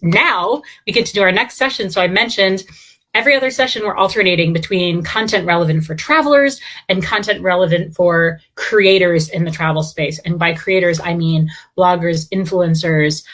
now we get to do our next session. So I mentioned every other session, we're alternating between content relevant for travelers and content relevant for creators in the travel space. And by creators, I mean bloggers, influencers,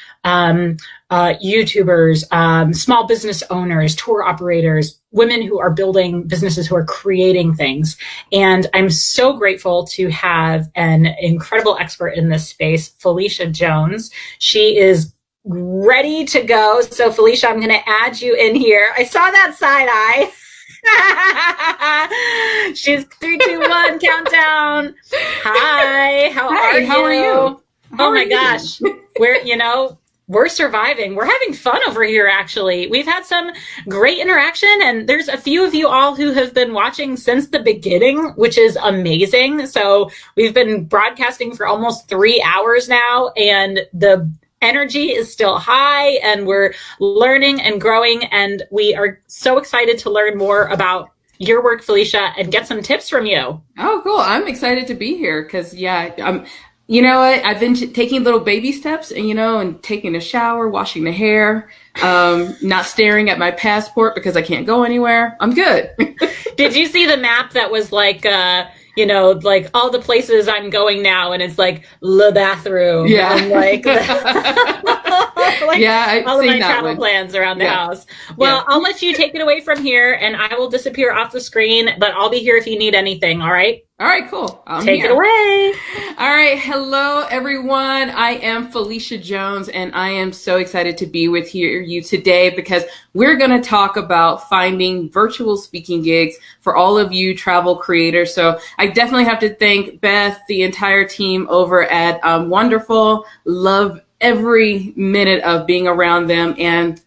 YouTubers, small business owners, tour operators, women who are building businesses, who are creating things. And I'm so grateful to have an incredible expert in this space, Felicia Jones. She is ready to go. So Felicia, I'm going to add you in here. I saw that side eye. She's 3, 2, 1 countdown. Hi, how are you? How are you? Oh my gosh. We're surviving. We're having fun over here, actually. We've had some great interaction, and there's a few of you all who have been watching since the beginning, which is amazing. So we've been broadcasting for almost 3 hours now, and the energy is still high, and we're learning and growing, and we are so excited to learn more about your work, Felicia, and get some tips from you. Oh, cool. I'm excited to be here because, you know what? I've been taking little baby steps and taking a shower, washing the hair, not staring at my passport because I can't go anywhere. I'm good. Did you see the map that was like, like all the places I'm going now, and it's like the bathroom. Yeah. And like, I've all of seen my that travel one. plans around the Yeah. house. Well, I'll let you take it away from here, and I will disappear off the screen, but I'll be here if you need anything. All right. All right, cool. Take it away. All right. Hello, everyone. I am Felicia Jones, and I am so excited to be with you today because we're going to talk about finding virtual speaking gigs for all of you travel creators. So I definitely have to thank Beth, the entire team over at Wanderful. Love every minute of being around them. And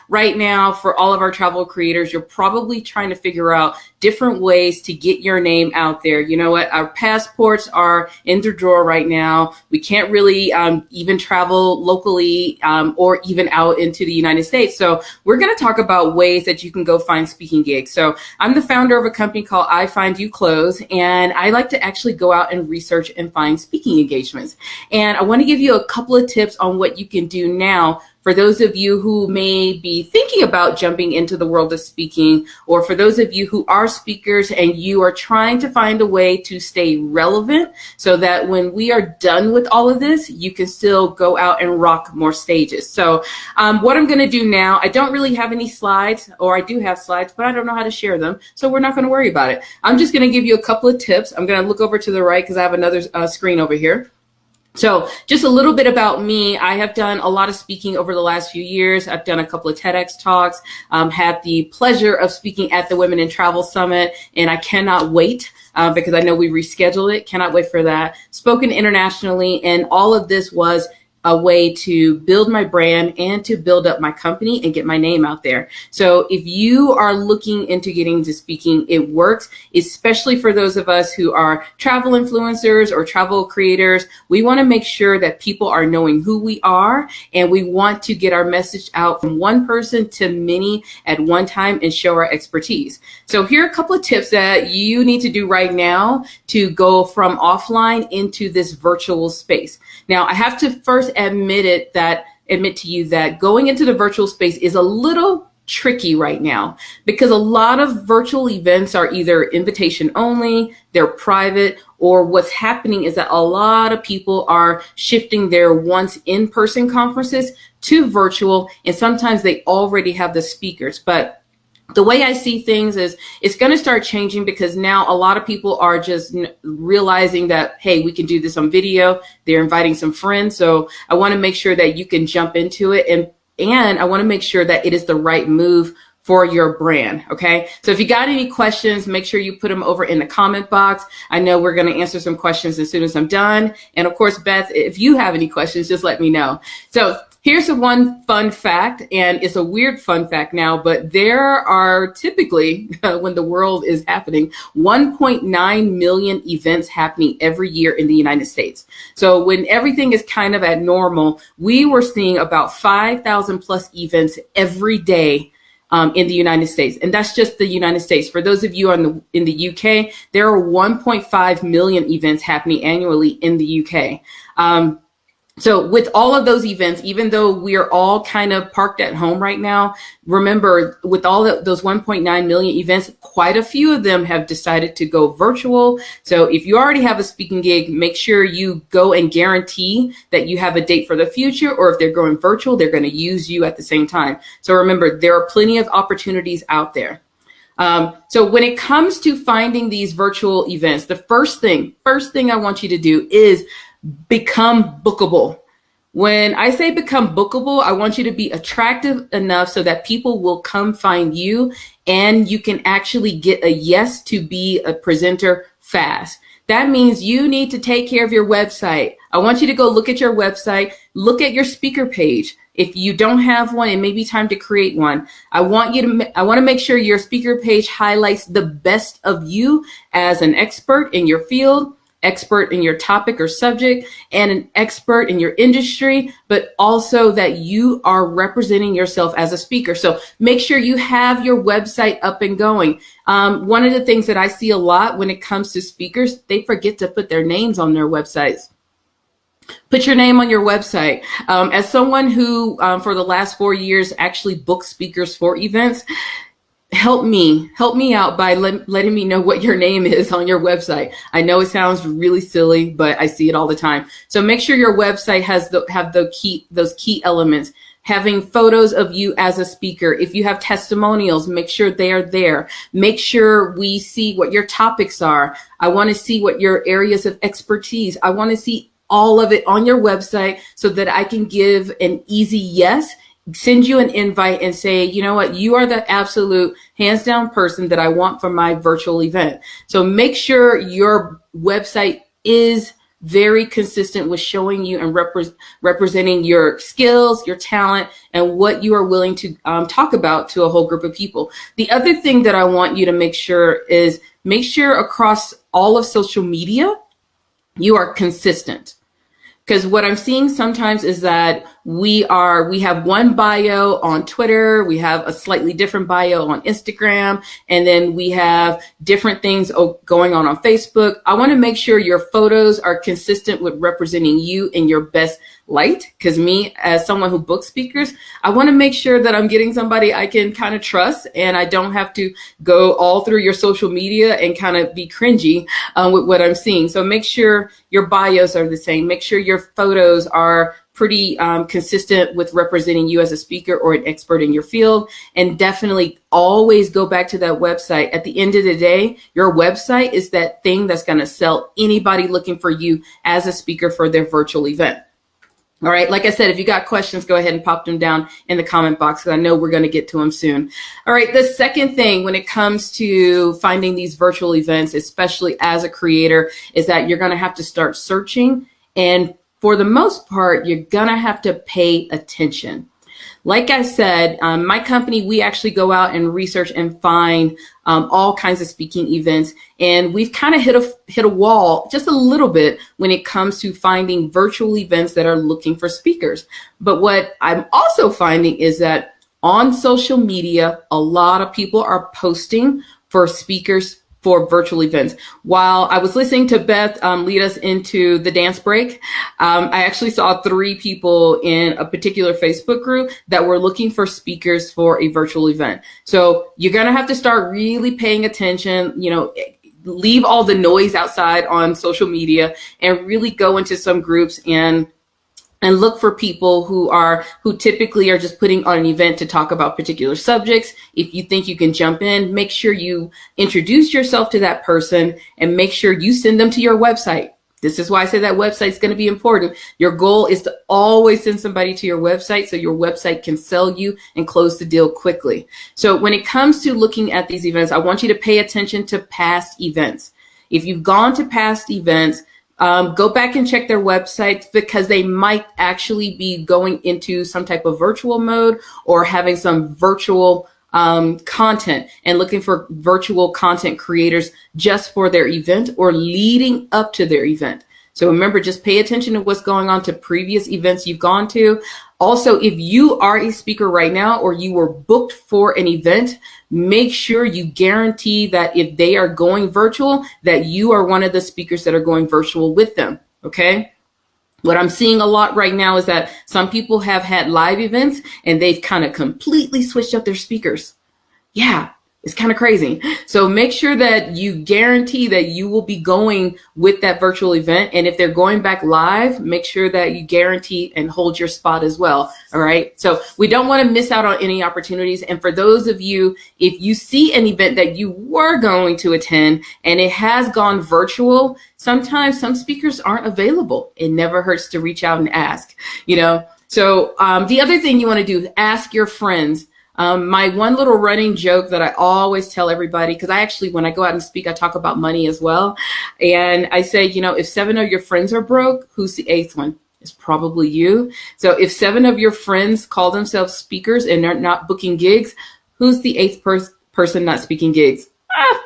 right now, for all of our travel creators, you're probably trying to figure out different ways to get your name out there. You know what? Our passports are in the drawer right now. We can't really even travel locally or even out into the United States. So we're going to talk about ways that you can go find speaking gigs. So I'm the founder of a company called I Find You Clothes, and I like to actually go out and research and find speaking engagements. And I want to give you a couple of tips on what you can do now for those of you who may be thinking about jumping into the world of speaking, or for those of you who are speakers and you are trying to find a way to stay relevant so that when we are done with all of this, you can still go out and rock more stages. So what I'm going to do now, I don't really have any slides, or I do have slides, but I don't know how to share them. So we're not going to worry about it. I'm just going to give you a couple of tips. I'm going to look over to the right because I have another screen over here. So just a little bit about me. I have done a lot of speaking over the last few years. I've done a couple of TEDx talks, had the pleasure of speaking at the Women in Travel Summit, and I cannot wait because I know we rescheduled it. Cannot wait for that. Spoken internationally, and all of this was a way to build my brand and to build up my company and get my name out there. So if you are looking into getting into speaking, it works, especially for those of us who are travel influencers or travel creators. We want to make sure that people are knowing who we are, and we want to get our message out from one person to many at one time and show our expertise. So here are a couple of tips that you need to do right now to go from offline into this virtual space. Now, I have to first admit to you that going into the virtual space is a little tricky right now because a lot of virtual events are either invitation only, they're private, or what's happening is that a lot of people are shifting their once in-person conferences to virtual, and sometimes they already have the speakers. But the way I see things is it's going to start changing because now a lot of people are just realizing that, hey, we can do this on video. They're inviting some friends. So I want to make sure that you can jump into it. And I want to make sure that it is the right move for your brand. Okay. So if you got any questions, make sure you put them over in the comment box. I know we're going to answer some questions as soon as I'm done. And of course, Beth, if you have any questions, just let me know. So here's one fun fact, and it's a weird fun fact now, but there are typically, when the world is happening, 1.9 million events happening every year in the United States. So when everything is kind of at normal, we were seeing about 5,000 plus events every day in the United States. And that's just the United States. For those of you in the UK, there are 1.5 million events happening annually in the UK. So with all of those events, even though we are all kind of parked at home right now, remember with those 1.9 million events, quite a few of them have decided to go virtual. So if you already have a speaking gig, make sure you go and guarantee that you have a date for the future, or if they're going virtual, they're going to use you at the same time. So remember, there are plenty of opportunities out there. So when it comes to finding these virtual events, the first thing I want you to do is become bookable. When I say become bookable, I want you to be attractive enough so that people will come find you and you can actually get a yes to be a presenter fast. That means you need to take care of your website. I want you to go look at your website, look at your speaker page. If you don't have one, it may be time to create one. I want to make sure your speaker page highlights the best of you as an expert in your field, expert in your topic or subject, and an expert in your industry, but also that you are representing yourself as a speaker. So make sure you have your website up and going. One of the things that I see a lot when it comes to speakers, they forget to put their names on their websites. Put your name on your website. As someone who, for the last 4 years, actually booked speakers for events, help me out by letting me know what your name is on your website. I know it sounds really silly, but I see it all the time. So make sure your website has those key elements. Having photos of you as a speaker. If you have testimonials, make sure they are there. Make sure we see what your topics are. I want to see what your areas of expertise. I want to see all of it on your website so that I can give an easy yes, send you an invite and say, you know what, you are the absolute hands down person that I want for my virtual event. So make sure your website is very consistent with showing you and representing your skills, your talent, and what you are willing to talk about to a whole group of people. The other thing that I want you to make sure across all of social media, you are consistent. Because what I'm seeing sometimes is that we have one bio on Twitter, we have a slightly different bio on Instagram, and then we have different things going on Facebook. I want to make sure your photos are consistent with representing you in your best light. Because me, as someone who books speakers, I want to make sure that I'm getting somebody I can kind of trust, and I don't have to go all through your social media and kind of be cringy with what I'm seeing. So make sure your bios are the same. Make sure your photos are pretty consistent with representing you as a speaker or an expert in your field. And definitely always go back to that website. At the end of the day, your website is that thing that's going to sell anybody looking for you as a speaker for their virtual event. All right. Like I said, if you got questions, go ahead and pop them down in the comment box, because I know we're going to get to them soon. All right. The second thing when it comes to finding these virtual events, especially as a creator, is that you're going to have to start searching. And for the most part, you're going to have to pay attention. Like I said, my company, we actually go out and research and find all kinds of speaking events. And we've kind of hit a wall just a little bit when it comes to finding virtual events that are looking for speakers. But what I'm also finding is that on social media, a lot of people are posting for speakers for virtual events. While I was listening to Beth lead us into the dance break, I actually saw 3 people in a particular Facebook group that were looking for speakers for a virtual event. So you're going to have to start really paying attention, leave all the noise outside on social media and really go into some groups and look for people who typically are just putting on an event to talk about particular subjects. If you think you can jump in, make sure you introduce yourself to that person and make sure you send them to your website. This is why I say that website is going to be important. Your goal is to always send somebody to your website so your website can sell you and close the deal quickly. So when it comes to looking at these events, I want you to pay attention to past events. If you've gone to past events, go back and check their websites, because they might actually be going into some type of virtual mode or having some virtual content and looking for virtual content creators just for their event or leading up to their event. So remember, just pay attention to what's going on to previous events you've gone to. Also, if you are a speaker right now or you were booked for an event, make sure you guarantee that if they are going virtual, that you are one of the speakers that are going virtual with them. Okay. What I'm seeing a lot right now is that some people have had live events and they've kind of completely switched up their speakers. Yeah, it's kind of crazy. So make sure that you guarantee that you will be going with that virtual event. And if they're going back live, make sure that you guarantee and hold your spot as well. All right. So we don't want to miss out on any opportunities. And for those of you, if you see an event that you were going to attend and it has gone virtual, sometimes some speakers aren't available. It never hurts to reach out and ask, you know. So the other thing you want to do is ask your friends. My one little running joke that I always tell everybody, because I actually, when I go out and speak, I talk about money as well. And I say, you know, if 7 of your friends are broke, who's the 8th one? It's probably you. So if 7 of your friends call themselves speakers and they're not booking gigs, who's the 8th person not speaking gigs?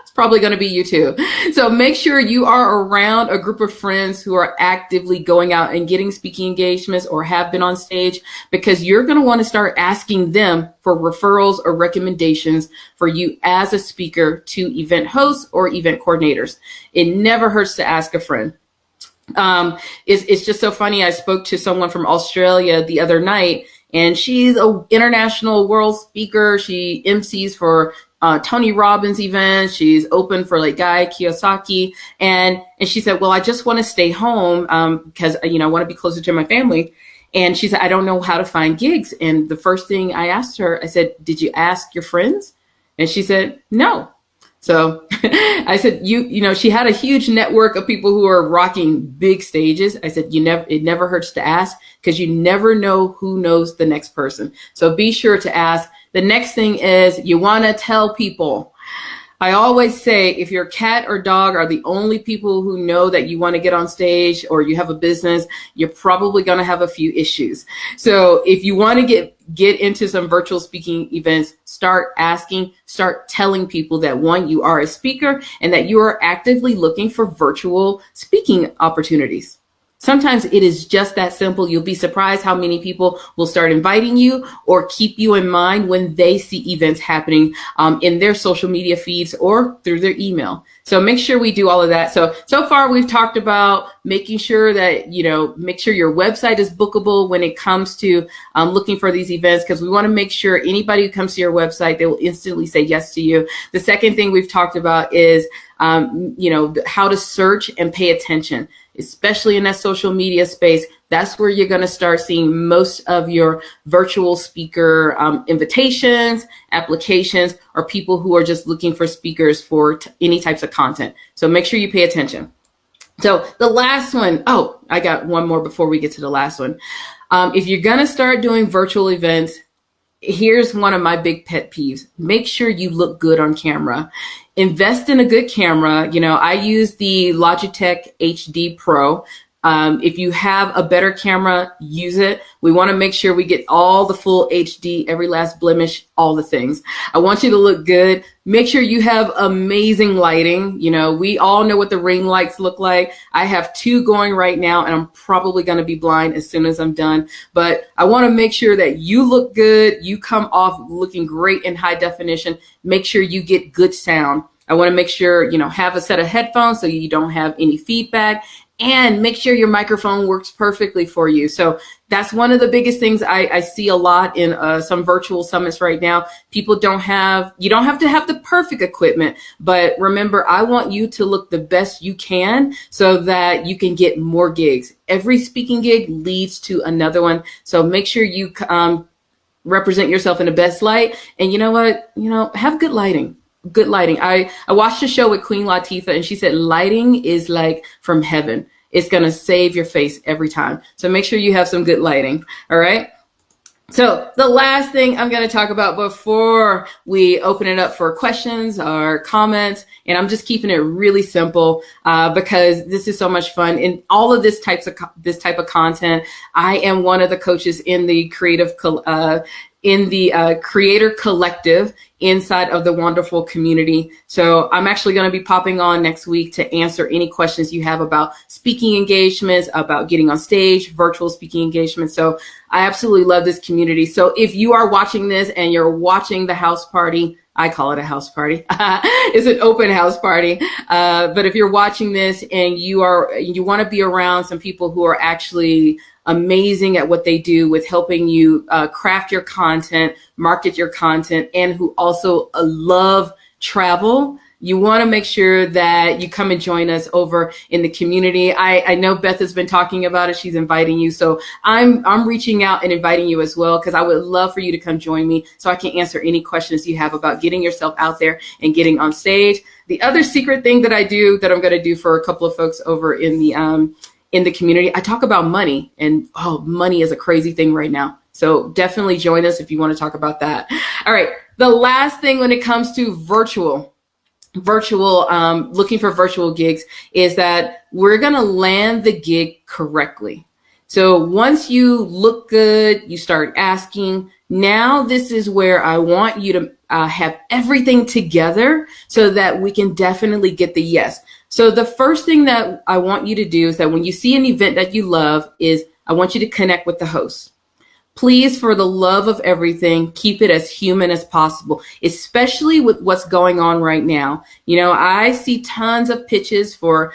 It's probably going to be you too. So make sure you are around a group of friends who are actively going out and getting speaking engagements or have been on stage, because you're going to want to start asking them for referrals or recommendations for you as a speaker to event hosts or event coordinators. It never hurts to ask a friend. It's just so funny. I spoke to someone from Australia the other night, and she's an international world speaker. She MCs for Tony Robbins events. She's open for like Guy Kiyosaki. And she said, well, I just want to stay home because, you know, I want to be closer to my family. And she said, I don't know how to find gigs. And the first thing I asked her, I said, did you ask your friends? And she said, no. So I said, you know, she had a huge network of people who are rocking big stages. I said, it never hurts to ask, because you never know who knows the next person. So be sure to ask. The next thing is you want to tell people. I always say, if your cat or dog are the only people who know that you want to get on stage or you have a business, you're probably going to have a few issues. So if you want to get into some virtual speaking events, start asking, start telling people that, one, you are a speaker and that you are actively looking for virtual speaking opportunities. Sometimes it is just that simple. You'll be surprised how many people will start inviting you or keep you in mind when they see events happening in their social media feeds or through their email. So make sure we do all of that. So far we've talked about making sure that, you know, make sure your website is bookable when it comes to looking for these events, because we want to make sure anybody who comes to your website, they will instantly say yes to you. The second thing we've talked about is, you know, how to search and pay attention, especially in that social media space. That's where you're going to start seeing most of your virtual speaker invitations, applications, or people who are just looking for speakers for any types of content. So make sure you pay attention. So the last one, I got one more before we get to the last one. If you're going to start doing virtual events, here's one of my big pet peeves. Make sure you look good on camera. Invest in a good camera. You know, I use the Logitech HD Pro. If you have a better camera, use it. We want to make sure we get all the full HD, every last blemish, all the things. I want you to look good. Make sure you have amazing lighting. You know, we all know what the ring lights look like. I have 2 going right now, and I'm probably going to be blind as soon as I'm done. But I want to make sure that you look good. You come off looking great in high definition. Make sure you get good sound. I want to make sure, you know, have a set of headphones so you don't have any feedback. And make sure your microphone works perfectly for you. So that's one of the biggest things I see a lot in some virtual summits right now. You don't have to have the perfect equipment, but remember, I want you to look the best you can so that you can get more gigs. Every speaking gig leads to another one. So make sure you represent yourself in the best light. And you know what? You know, have good lighting. Good lighting. I watched a show with Queen Latifah, and she said lighting is like from heaven. It's going to save your face every time. So make sure you have some good lighting. All right. So the last thing I'm going to talk about before we open it up for questions or comments, and I'm just keeping it really simple because this is so much fun. In all of this type of content, I am one of the coaches in the creator collective inside of the Wanderful community. So I'm actually going to be popping on next week to answer any questions you have about speaking engagements, about getting on stage, virtual speaking engagements. So I absolutely love this community. So if you are watching this and you're watching the house party, I call it a house party. It's an open house party. But if you're watching this and you want to be around some people who are actually amazing at what they do with helping you craft your content, market your content, and who also love travel, you want to make sure that you come and join us over in the community. I know Beth has been talking about it. She's inviting you. So I'm reaching out and inviting you as well, because I would love for you to come join me so I can answer any questions you have about getting yourself out there and getting on stage. The other secret thing that I do that I'm going to do for a couple of folks over in the community, I talk about money, and money is a crazy thing right now. So definitely join us if you want to talk about that. All right. The last thing when it comes to looking for virtual gigs is that we're going to land the gig correctly. So once you look good, you start asking, now this is where I want you to have everything together so that we can definitely get the yes. So the first thing that I want you to do is that when you see an event that you love is I want you to connect with the host. Please, for the love of everything, keep it as human as possible, especially with what's going on right now. You know, I see tons of pitches for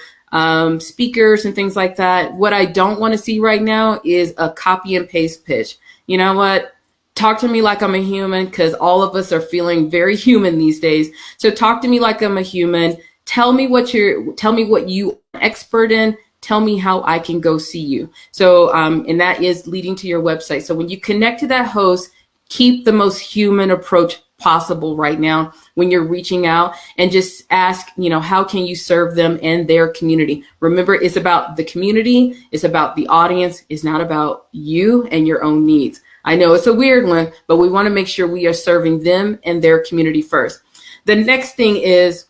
speakers and things like that. What I don't want to see right now is a copy and paste pitch. You know what? Talk to me like I'm a human, because all of us are feeling very human these days. So talk to me like I'm a human. Tell me what you are expert in. Tell me how I can go see you. So, and that is leading to your website. So when you connect to that host, keep the most human approach possible right now when you're reaching out, and just ask, how can you serve them and their community? Remember, it's about the community. It's about the audience. It's not about you and your own needs. I know it's a weird one, but we want to make sure we are serving them and their community first. The next thing is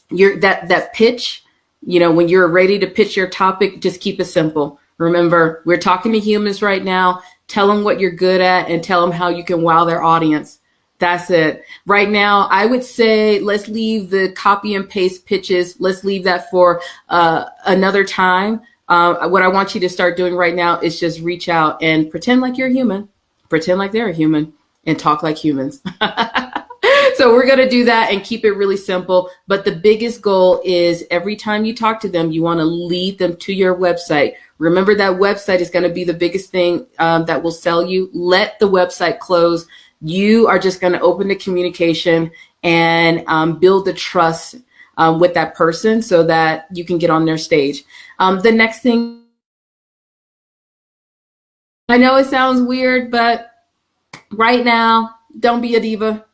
that pitch. When you're ready to pitch your topic, just keep it simple. Remember, we're talking to humans right now. Tell them what you're good at and tell them how you can wow their audience. That's it. Right now, I would say let's leave the copy and paste pitches. Let's leave that for another time. What I want you to start doing right now is just reach out and pretend like you're a human, pretend like they're a human, and talk like humans. So we're going to do that and keep it really simple. But the biggest goal is every time you talk to them, you want to lead them to your website. Remember, that website is going to be the biggest thing that will sell you. Let the website close. You are just going to open the communication and build the trust with that person so that you can get on their stage. The next thing, I know it sounds weird, but right now, don't be a diva.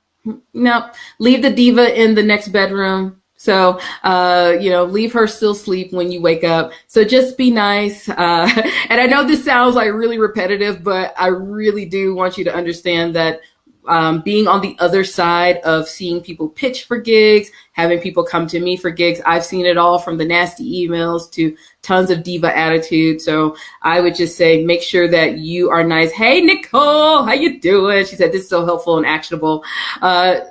No, leave the diva in the next bedroom. So, leave her still asleep when you wake up. So just be nice. And I know this sounds like really repetitive, but I really do want you to understand that being on the other side of seeing people pitch for gigs, having people come to me for gigs, I've seen it all, from the nasty emails to tons of diva attitude. So I would just say, make sure that you are nice. Hey, Nicole, how you doing? She said, this is so helpful and actionable.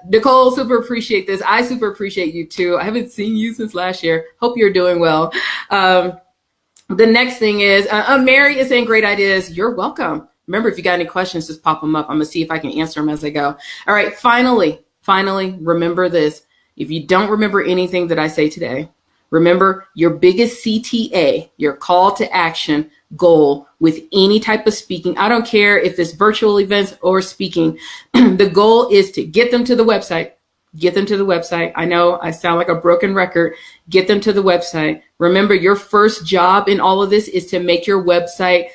Nicole, super appreciate this. I super appreciate you too. I haven't seen you since last year. Hope you're doing well. The next thing is, Mary is saying great ideas. You're welcome. Remember, if you got any questions, just pop them up. I'm going to see if I can answer them as I go. All right. Finally, remember this. If you don't remember anything that I say today, remember your biggest CTA, your call to action goal with any type of speaking. I don't care if it's virtual events or speaking. The goal is to get them to the website. Get them to the website. I know I sound like a broken record. Get them to the website. Remember, your first job in all of this is to make your website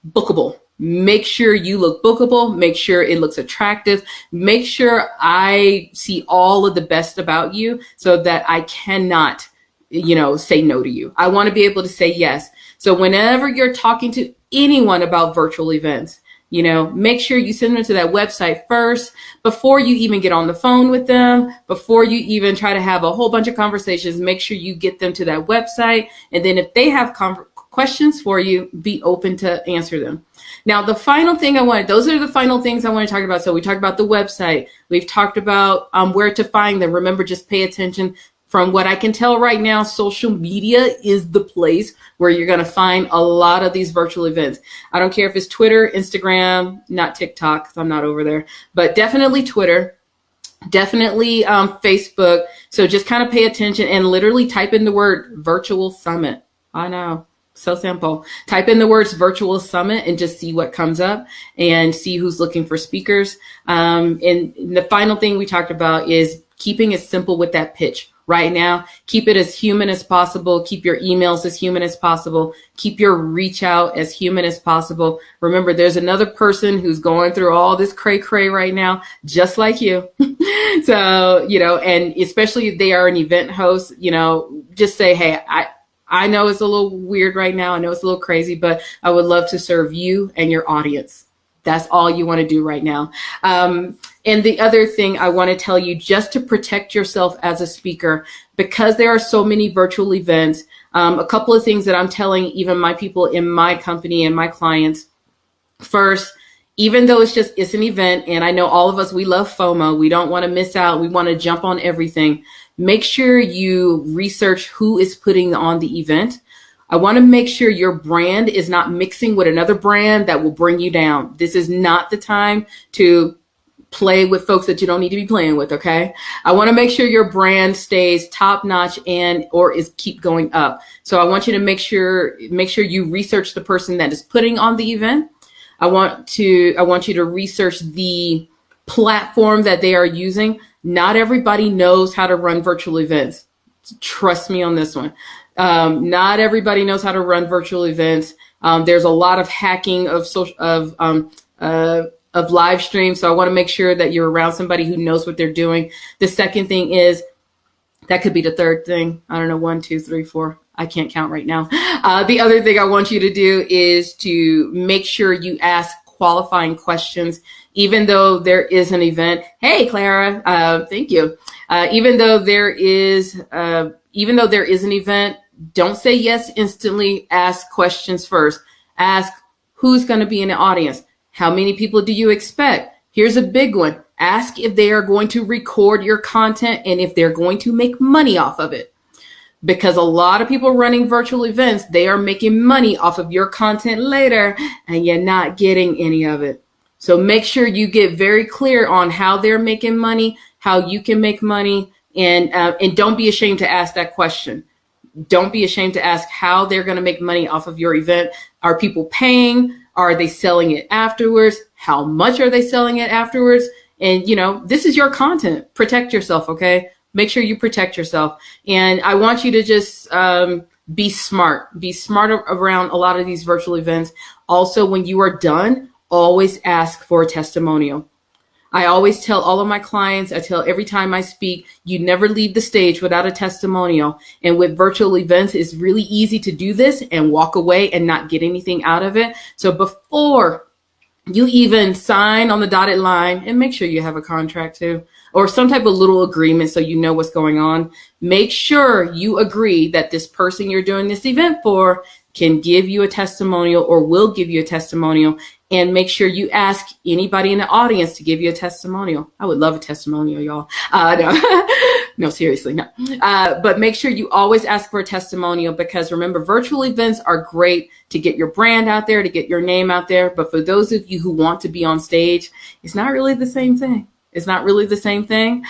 bookable. Make sure you look bookable. Make sure it looks attractive. Make sure I see all of the best about you so that I cannot, say no to you. I want to be able to say yes. So whenever you're talking to anyone about virtual events, make sure you send them to that website first before you even get on the phone with them, before you even try to have a whole bunch of conversations. Make sure you get them to that website. And then if they have questions for you, be open to answer them. Now, those are the final things I want to talk about. So we talked about the website. We've talked about where to find them. Remember, just pay attention. From what I can tell right now, social media is the place where you're going to find a lot of these virtual events. I don't care if it's Twitter, Instagram, not TikTok, because I'm not over there, but definitely Twitter. Definitely Facebook. So just kind of pay attention and literally type in the word virtual summit. I know. So simple. Type in the words virtual summit and just see what comes up and see who's looking for speakers. And the final thing we talked about is keeping it simple with that pitch. Right now, keep it as human as possible. Keep your emails as human as possible. Keep your reach out as human as possible. Remember, there's another person who's going through all this cray cray right now, just like you. So, and especially if they are an event host, just say, hey, I know it's a little weird right now. I know it's a little crazy, but I would love to serve you and your audience. That's all you want to do right now. And the other thing I want to tell you, just to protect yourself as a speaker, because there are so many virtual events, a couple of things that I'm telling even my people in my company and my clients. First, even though it's an event, and I know all of us, we love FOMO. We don't want to miss out. We want to jump on everything. Make sure you research who is putting on the event. I want to make sure your brand is not mixing with another brand that will bring you down. This is not the time to play with folks that you don't need to be playing with, okay? I want to make sure your brand stays top notch or is keep going up. So I want you to make sure you research the person that is putting on the event. I want you to research the platform that they are using. Not everybody knows how to run virtual events. Trust me on this one. Not everybody knows how to run virtual events. There's a lot of hacking of live streams. So I want to make sure that you're around somebody who knows what they're doing. The second thing is, that could be the third thing. I don't know, 1, 2, 3, 4. I can't count right now. The other thing I want you to do is to make sure you ask qualifying questions, even though there is an event. Hey, Clara, thank you. Even though there is an event, don't say yes instantly. Ask questions first. Ask who's going to be in the audience. How many people do you expect? Here's a big one. Ask if they are going to record your content and if they're going to make money off of it. Because a lot of people running virtual events, they are making money off of your content later and you're not getting any of it. So make sure you get very clear on how they're making money, how you can make money, and don't be ashamed to ask that question. Don't be ashamed to ask how they're going to make money off of your event. Are people paying? Are they selling it afterwards? How much are they selling it afterwards? And, this is your content. Protect yourself, okay? Make sure you protect yourself. And I want you to just be smart. Be smart around a lot of these virtual events. Also, when you are done, always ask for a testimonial. I always tell all of my clients, I tell every time I speak, you never leave the stage without a testimonial. And with virtual events, it's really easy to do this and walk away and not get anything out of it. So before you even sign on the dotted line, and make sure you have a contract too, or some type of little agreement so you know what's going on. Make sure you agree that this person you're doing this event for can give you a testimonial or will give you a testimonial. And make sure you ask anybody in the audience to give you a testimonial. I would love a testimonial, y'all. No, seriously, no. But make sure you always ask for a testimonial, because remember, virtual events are great to get your brand out there, to get your name out there. But for those of you who want to be on stage, it's not really the same thing. It's not really the same thing.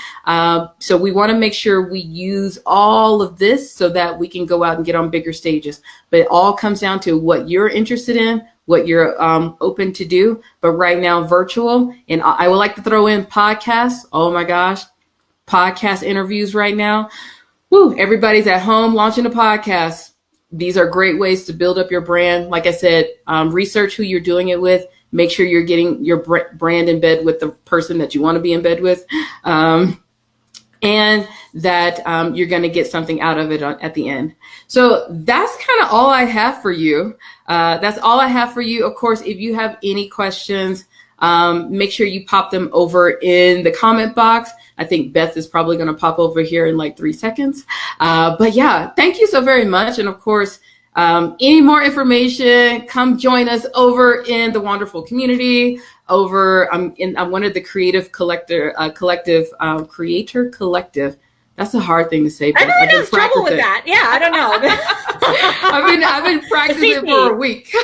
So we want to make sure we use all of this so that we can go out and get on bigger stages. But it all comes down to what you're interested in, what you're open to do. But right now, virtual, and I would like to throw in podcasts. Oh my gosh, podcast interviews right now. Woo, everybody's at home launching a podcast. These are great ways to build up your brand. Like I said, research who you're doing it with. Make sure you're getting your brand in bed with the person that you want to be in bed with. And that you're going to get something out of it at the end. So that's kind of all I have for you. That's all I have for you. Of course, if you have any questions, make sure you pop them over in the comment box. I think Beth is probably going to pop over here in like 3 seconds. But yeah, thank you so very much. And of course, any more information, come join us over in the Wanderful community. I'm one of the creator collective. That's a hard thing to say. I've already had trouble with that. Yeah, I don't know. I've been practicing for a week. So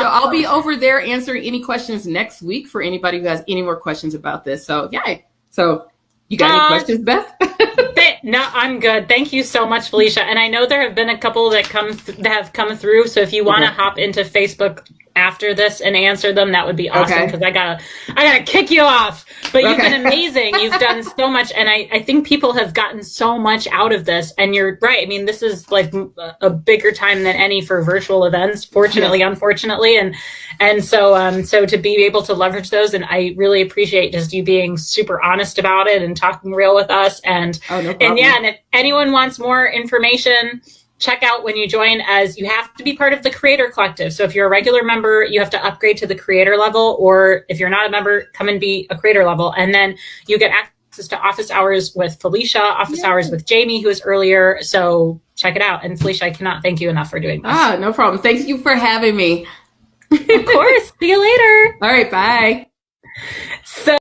I'll be over there answering any questions next week for anybody who has any more questions about this. So you got any questions, Beth? No, I'm good. Thank you so much, Felicia. And I know there have been a couple that have come through. So if you want to hop into Facebook after this and answer them, that would be awesome, because I gotta kick you off. But you've been amazing. You've done so much, and I think people have gotten so much out of this. And you're right. I mean, this is like a bigger time than any for virtual events, fortunately, unfortunately. And so to be able to leverage those, and I really appreciate just you being super honest about it and talking real with us. And and if anyone wants more information, check out when you join, as you have to be part of the Creator Collective. So if you're a regular member, you have to upgrade to the Creator level, or if you're not a member, come and be a Creator level. And then you get access to office hours with Felicia, office hours with Jamie, who was earlier. So check it out. And Felicia, I cannot thank you enough for doing this. No problem. Thank you for having me. Of course. See you later. All right. Bye. So